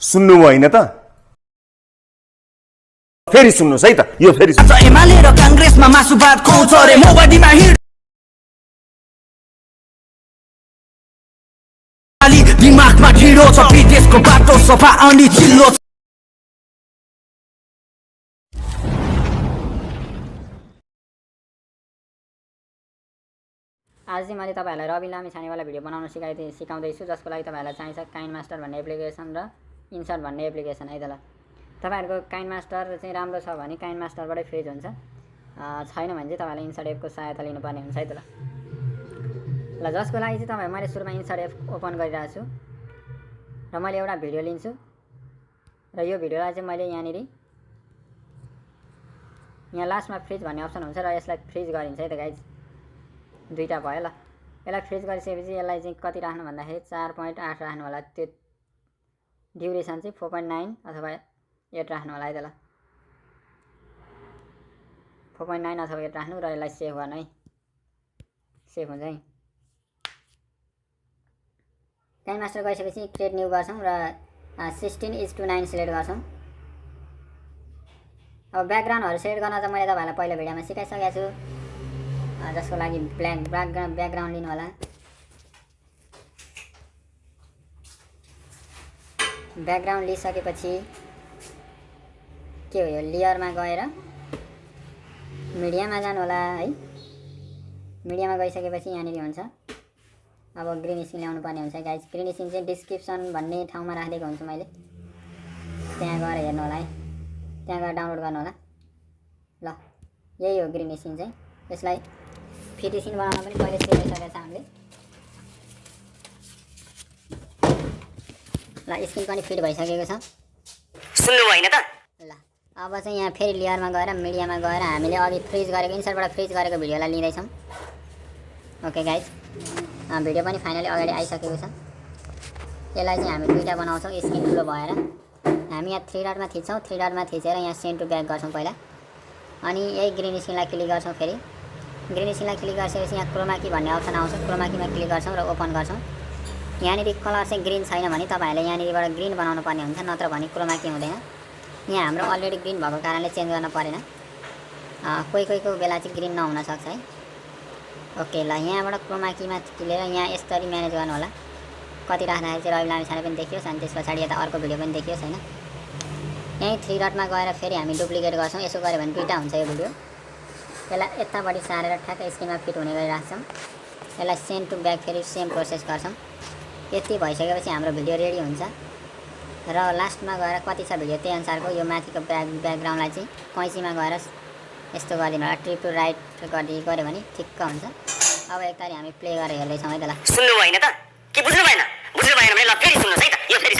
सुन्नुभयो होइन त? फेरि सुन्नुस् है त, यो फेरि एमाले र कांग्रेसमा मासुभात खुवाउँछ रे मोबाइलमा हिँड दिमागमा ढिँडो छ विदेशको बाटो सफा अनि चिल्लो छ। आज चाहिँ मैले तपाईहरुलाई रवि लामिछानेवाला भिडियो बनाउन सिकाउँदैछु, जसको लागि तपाईहरुलाई चाहिन्छ काइनमास्टर भन्ने एप्लिकेसन र इन्सर्ट भन्ने एप्लिकेसन है त। ल तपाईहरुको काइनमास्टर चाहिँ राम्रो छ भने काइनमास्टरबाटै फ्रिज हुन्छ, छैन भने चाहिँ तपाईहरुले इन्सर्ट एपको सहायता लिनुपर्ने हुन्छ है त। ल जसको लागि चाहिँ मैले सुरुमा इन्सर्ट एप ओपन गरिरहेको छु र मैले एउटा भिडियो लिन्छु र यो भिडियोलाई चाहिँ मैले यहाँ लास्टमा फ्रिज भन्ने अप्सन हुन्छ र यसलाई फ्रिज गरिन्छ है त गाइज। दुईटा भयो। ल यसलाई फ्रिज गरिसकेपछि यसलाई चाहिँ कति राख्नु भन्दाखेरि 4.8 राख्नु होला, त्यो ड्युरेसन चाहिँ 4.9 अथवा 8 राख्नु होला है त। ल 4.9 अथवा 8 राख्नु र यसलाई सेभ गर्नु है, सेभ हुन्छ है। काइनमास्टर गरिसकेपछि क्रिएट न्यू गर्छौं र 16:9 सिलेक्ट गर्छौं। अब ब्याकग्राउन्डहरु सेट गर्न चाहिँ मैले तपाईहरुलाई पहिलो भिडियोमा सिकाइसकेको छु, जसको लागि ब्याकग्राउन्ड लिनु होला। ब्याकग्राउन्ड लिइसकेपछि के हो, यो लेयरमा गएर मिडियामा जानु होला है। मिडियामा गइसकेपछि यहाँनिर हुन्छ अब ग्रीन स्क्रिन ल्याउनु पर्ने हुन्छ गाइज। ग्रीन स्क्रिन चाहिँ डिस्क्रिप्सन भन्ने ठाउँमा राखेको हुन्छु मैले, त्यहाँ गएर हेर्नु होला है, त्यहाँ गएर डाउनलोड गर्नु होला। ल यही हो ग्रीन स्क्रिन चाहिँ। यसलाई फिट स्क्रिन बनाउन पनि पहिले सिकाइसकेको छ हामीले। ल स्क्रिन पनि फिट भइसकेको छ, सुन्नुभयो होइन त? ल अब चाहिँ यहाँ फेरि लेयरमा गएर मिडियामा गएर हामीले अघि फ्रिज गरेको इन्सर्टबाट फ्रिज गरेको भिडियोलाई लिँदैछौँ। ओके गाइज, भिडियो पनि फाइनली अगाडि आइसकेको छ। यसलाई चाहिँ हामी दुईटा बनाउँछौँ स्क्रिन ठुलो भएर। हामी यहाँ 3 डटमा थिच्छौँ, 3 डटमा थिचेर यहाँ सेन्ड टु ब्याक गर्छौँ पहिला, अनि यही ग्रिन स्क्रिनलाई क्लिक गर्छौँ। फेरि ग्रिन स्क्रिनलाई क्लिक गरिसकेपछि यहाँ क्रोमा की भन्ने अप्सन आउँछ, क्रोमा कीमा क्लिक गर्छौँ र ओपन गर्छौँ। यहाँनिर कलर चाहिँ ग्रिन छैन भने तपाईहरुले यहाँनिरबाट ग्रिन बनाउनु पर्ने हुन्छ, नत्र भने क्रोमा की हुँदैन। यहाँ हाम्रो अलरेडी ग्रिन भएको कारणले चेन्ज गर्न परेन, कोही बेला चाहिँ ग्रिन नहुन सक्छ है। ओके ल यहाँबाट क्रोमा कीमा क्लिक यहाँ यसरी म्यानेज गर्नु होला, कति राख्दाखेरि चाहिँ रवि लामिछाने पनि देखियोस् अनि त्यस पछाडि यता अर्को भिडियो पनि देखियोस् हैन। यही 3 डटमा गएर फेरि हामी डुप्लिकेट गर्छौँ। यसो गऱ्यो भने दुईटा हुन्छ यो भिडियो। यसलाई यतापट्टि सारेर ठ्याक्क स्क्रिनमा फिट हुने गरी राख्छौँ। यसलाई सेन्ड टु ब्याक फेरि सेम प्रोसेस गर्छौँ। यति भइसकेपछि हाम्रो भिडियो रेडी हुन्छ र लास्टमा गएर कति छ भिडियो त्यही अनुसारको यो माथिको ब्याकग्राउन्डलाई चाहिँ कैँचीमा गएर यस्तो गरिदिनु होला, ट्रिप टु राइट गऱ्यो भने ठिक्क हुन्छ। अब एकतारी हामी प्ले गरेर हेर्दैछौँ है त। ल सुन्नुभयो होइन त? के बुझ्नु भएन? बुझ्नु भएन भने ल फेरि सुन्नुस् है त, यो फेरि